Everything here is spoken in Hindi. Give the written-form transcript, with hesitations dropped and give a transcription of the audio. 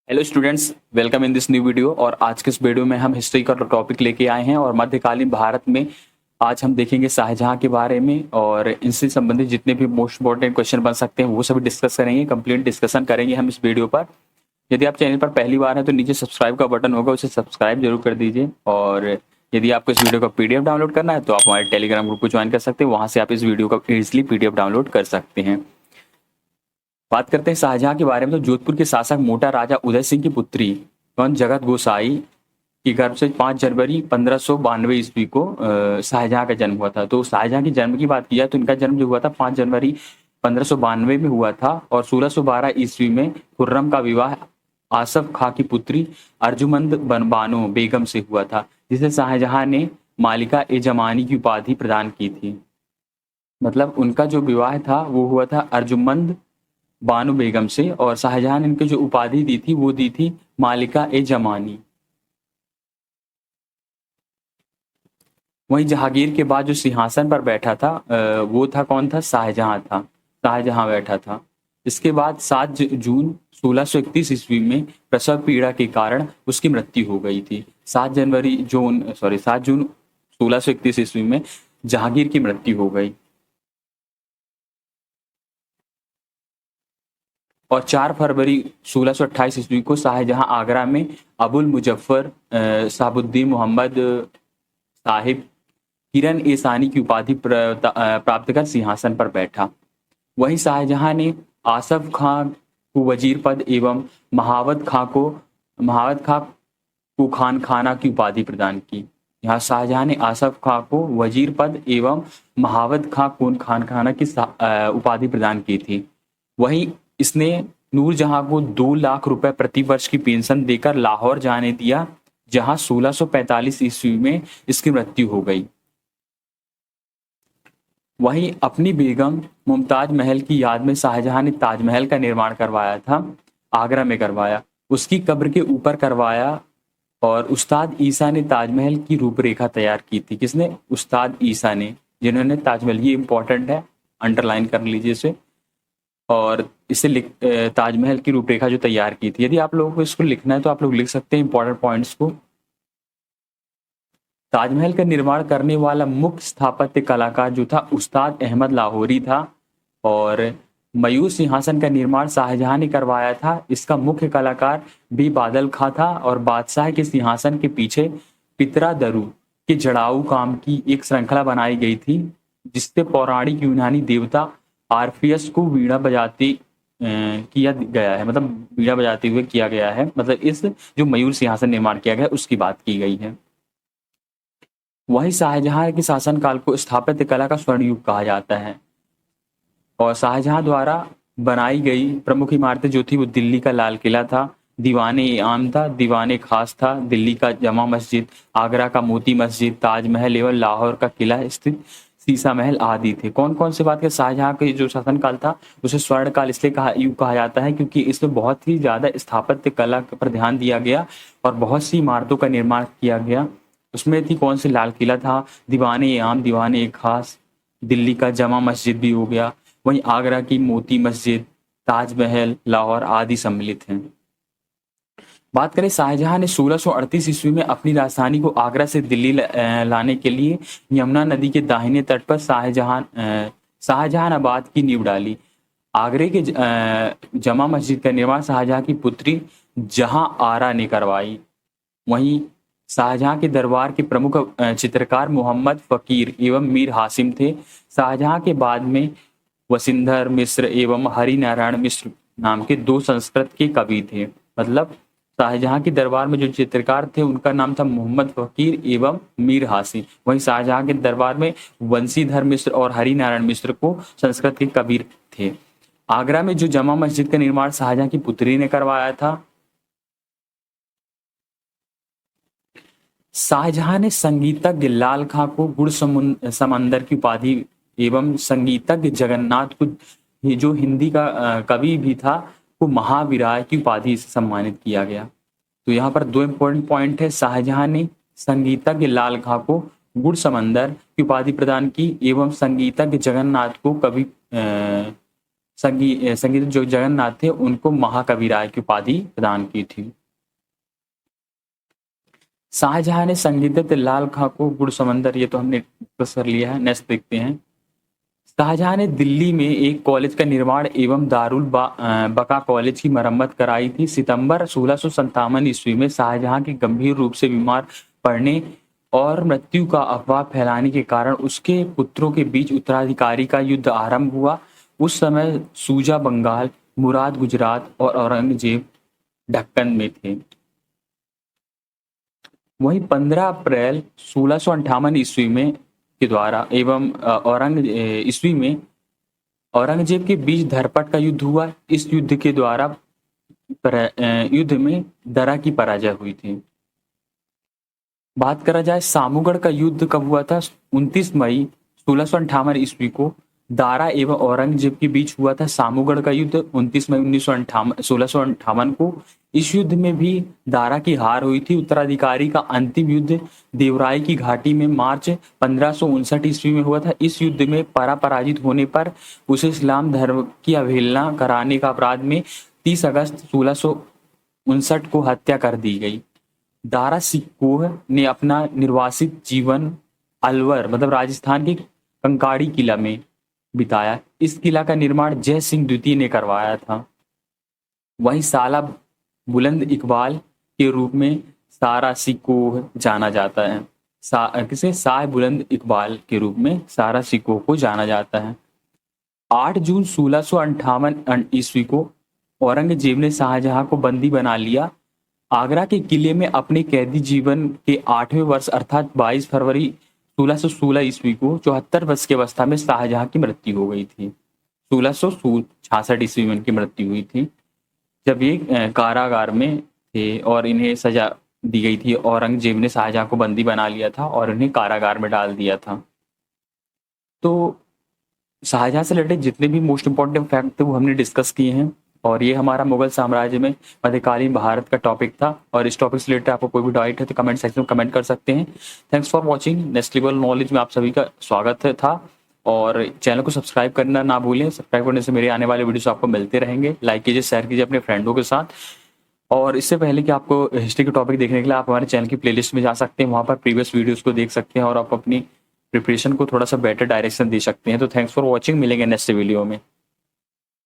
Hello students, welcome in this new video. और आज के इस वीडियो में हम हिस्ट्री का टॉपिक लेके आए हैं और मध्यकालीन भारत में आज हम देखेंगे शाहजहां के बारे में और इनसे संबंधित जितने भी मोस्ट इंपॉर्टेंट क्वेश्चन बन सकते हैं वो सभी डिस्कस करेंगे। कंप्लीट डिस्कशन करेंगे हम इस वीडियो पर। यदि आप चैनल पर पहली बार हैं तो नीचे सब्सक्राइब का बटन होगा, उसे सब्सक्राइब जरूर कर दीजिए। और यदि आपको इस वीडियो का पीडीएफ डाउनलोड करना है तो आप हमारे टेलीग्राम ग्रुप को ज्वाइन कर सकते हैं, वहां से आप इस वीडियो का इजिली पीडीएफ डाउनलोड कर सकते हैं। बात करते हैं शाहजहां के बारे में, तो जोधपुर के शासक मोटा राजा उदय सिंह की पुत्री कौन जगत गोसाई के गर्भ से 5 जनवरी 1592 ईस्वी को शाहजहां का जन्म हुआ था। तो शाहजहां के जन्म की बात की जाए तो इनका जन्म जो हुआ था 5 जनवरी 1592 में हुआ था और 1612 ईस्वी में खुर्रम का विवाह आसफ खां की पुत्री अर्जुमंद बानो बेगम से हुआ था, जिसे शाहजहां ने मालिका ए जमानी की उपाधि प्रदान की थी। मतलब उनका जो विवाह था वो हुआ था अर्जुमंद बानो बेगम से और शाहजहां ने इनकी जो उपाधि दी थी वो दी थी मालिका ए जमानी। वहीं जहांगीर के बाद जो सिंहासन पर बैठा था वो था कौन था? शाहजहां था। शाहजहां बैठा था। इसके बाद 7 जून 1631 ईस्वी में प्रसव पीड़ा के कारण उसकी मृत्यु हो गई थी। 7 जून 1631 ईस्वी में जहांगीर की मृत्यु हो गई। और 4 फरवरी 1628 ईस्वी को शाहजहां आगरा में अबुल मुजफ्फर शहाबुद्दीन मोहम्मद साहिब किरण ए सानी की उपाधि प्राप्त कर सिंहासन पर बैठा। वहीं शाहजहां ने आसफ खां को वजीर पद एवं महावत खां को खान खाना की उपाधि प्रदान की। यहाँ शाहजहां ने आसफ खां को वजीर पद एवं महावत खां को खान खाना की उपाधि प्रदान की थी। वहीं इसने नूरजहां को 2 लाख रुपए प्रति वर्ष की पेंशन देकर लाहौर जाने दिया, जहां 1645 ईस्वी में इसकी मृत्यु हो गई। वहीं अपनी बेगम मुमताज महल की याद में शाहजहां ने ताजमहल का निर्माण करवाया था, आगरा में करवाया, उसकी कब्र के ऊपर करवाया। और उस्ताद ईसा ने ताजमहल की रूपरेखा तैयार की थी। किसने? उस्ताद ईसा ने, जिन्होंने ताजमहल, ये इंपॉर्टेंट है, अंडरलाइन कर लीजिए इसे। और इसे ताजमहल की रूपरेखा जो तैयार की थी। यदि आप लोगों को इसको लिखना है तो आप लोग लिख सकते हैं इंपॉर्टेंट पॉइंट्स को। ताजमहल का निर्माण करने वाला मुख्य स्थापत्य कलाकार जो था उस्ताद अहमद लाहौरी था। और मयूर सिंहासन का निर्माण शाहजहां ने करवाया था। इसका मुख्य कलाकार भी बादल खां था और बादशाह के सिंहासन के पीछे पितरा दरु के जड़ाऊ काम की एक श्रृंखला बनाई गई थी, जिससे पौराणिक यूनानी देवता आर्फियस को वीणा बजाते किया गया है। मतलब वीणा बजाते हुए किया गया है। मतलब इस जो मयूर सिंहासन निर्माण किया गया उसकी बात की गई है। वही शाहजहां के शासनकाल को स्थापत्य कला का स्वर्ण युग कहा जाता है। और शाहजहां द्वारा बनाई गई प्रमुख इमारतें जो थी वो दिल्ली का लाल किला था, दीवाने आम था, दीवाने खास था, दिल्ली का जमा मस्जिद, आगरा का मोती मस्जिद, ताजमहल एवं लाहौर का किला स्थित सीसा महल आदि थे। कौन कौन से बात के शाहजहां के जो शासनकाल था उसे स्वर्ण काल इसलिए युग कहा जाता है क्योंकि इसमें बहुत ही ज्यादा स्थापत्य कला पर ध्यान दिया गया और बहुत सी इमारतों का निर्माण किया गया। उसमें थी कौन सी? लाल किला था, दीवाने आम, दीवाने खास, दिल्ली का जमा मस्जिद भी हो गया, वहीं आगरा की मोती मस्जिद, ताजमहल, लाहौर आदि सम्मिलित हैं। बात करें शाहजहां ने 1638 ईस्वी में अपनी राजधानी को आगरा से दिल्ली लाने के लिए यमुना नदी के दाहिने तट पर शाहजहानाबाद की नींव डाली। आगरे के जमा मस्जिद का निर्माण शाहजहां की पुत्री जहां आरा ने करवाई। वहीं शाहजहां के दरबार के प्रमुख चित्रकार मोहम्मद फकीर एवं मीर हासिम थे। शाहजहां के बाद में वसिंधर मिश्र एवं हरिनारायण मिश्र नाम के 2 संस्कृत के कवि थे। मतलब शाहजहां के दरबार में जो चित्रकार थे उनका नाम था मोहम्मद फकीर एवं मीर हासिम। वहीं शाहजहां के दरबार में वंशीधर मिश्र और हरिनारायण मिश्र को संस्कृत के कवि थे। आगरा में जो जमा मस्जिद का निर्माण शाहजहां की पुत्री ने करवाया था। शाहजहां ने संगीतज्ञ लाल खां को गुड़ समंदर की उपाधि एवं संगीतज्ञ जगन्नाथ को, ये जो हिंदी का कवि भी था, को महावीराय की उपाधि से सम्मानित किया गया। तो यहाँ पर 2 इंपॉर्टेंट पॉइंट है। शाहजहां ने संगीतज्ञ लाल खां को गुड़ समंदर की उपाधि प्रदान की एवं संगीतज्ञ जगन्नाथ को कवि संगीत जो जगन्नाथ थे उनको महाकवि राय की उपाधि प्रदान की थी। शाहजहां ने संगीत लाल खां को गुड़ समंदर, ये तो हमने डिस्कस कर लिया है। नेक्स्ट देखते हैं। शाहजहां ने दिल्ली में एक कॉलेज का निर्माण एवं दारुल बका कॉलेज की मरम्मत कराई थी। सितंबर 1657 ईस्वी में शाहजहां के गंभीर रूप से बीमार पड़ने और मृत्यु का अफवाह फैलाने के कारण उसके पुत्रों के बीच उत्तराधिकारी का युद्ध आरंभ हुआ। उस समय सूजा बंगाल, मुराद गुजरात और औरंगजेब ढक्कन में थे। वहीं 15 अप्रैल 1658 ईस्वी में के द्वारा एवं ईस्वी में औरंगजेब के बीच धरपट का युद्ध हुआ। इस युद्ध के द्वारा युद्ध में दरा की पराजय हुई थी। बात करा जाए सामूगढ़ का युद्ध कब हुआ था? 29 मई 1658 ईस्वी को दारा एवं औरंगजेब के बीच हुआ था सामूगढ़ का युद्ध 29 मई 1658 को। इस युद्ध में भी दारा की हार हुई थी। उत्तराधिकारी का अंतिम युद्ध देवराय की घाटी में मार्च 1559 ईस्वी में हुआ था। इस युद्ध में पराजित होने पर उसे इस्लाम धर्म की अवहेलना कराने का अपराध में 30 अगस्त 1659 को हत्या कर दी गई। दारा सिकोह ने अपना निर्वासित जीवन अलवर मतलब राजस्थान के कंकाड़ी किला में बिताया। इस किला का निर्माण जय सिंह द्वितीय ने करवाया था। वहीं साला बुलंद इकबाल के रूप में सारा सिकोह जाना जाता है। किसे साय बुलंद इकबाल के रूप में सारा सिकोह को जाना जाता है। 8 जून 1658 ईस्वी को औरंगजेब ने शाहजहां को बंदी बना लिया। आगरा के किले में अपने कैदी जीवन के 8वें वर्ष अर्थात 22 फरवरी 1616 ईस्वी को 74 वर्ष की अवस्था में शाहजहां की मृत्यु हो गई थी। 1666 ईस्वी में उनकी मृत्यु हुई थी जब ये कारागार में थे और इन्हें सजा दी गई थी। औरंगजेब ने शाहजहां को बंदी बना लिया था और इन्हें कारागार में डाल दिया था। तो शाहजहां से रिलेटेड जितने भी मोस्ट इंपॉर्टेंट फैक्ट थे वो हमने डिस्कस किए हैं और ये हमारा मुगल साम्राज्य में मध्यकालीन भारत का टॉपिक था। और इस टॉपिक से रिलेटेड आपको कोई भी डाउट है तो कमेंट सेक्शन में कमेंट कर सकते हैं। Thanks for watching. Next level knowledge में आप सभी का स्वागत था और चैनल को सब्सक्राइब करना ना भूलें। सब्सक्राइब करने से मेरे आने वाले वीडियोस आपको मिलते रहेंगे। लाइक कीजिए, शेयर कीजिए अपने फ्रेंडों के साथ। और इससे पहले कि आपको हिस्ट्री के टॉपिक देखने के लिए आप हमारे चैनल की प्लेलिस्ट में जा सकते हैं, वहाँ पर प्रीवियस वीडियोस को देख सकते हैं और आप अपनी प्रिपरेशन को थोड़ा सा बेटर डायरेक्शन दे सकते हैं। तो थैंक्स फॉर वॉचिंग। मिलेंगे नेक्स्ट वीडियो में।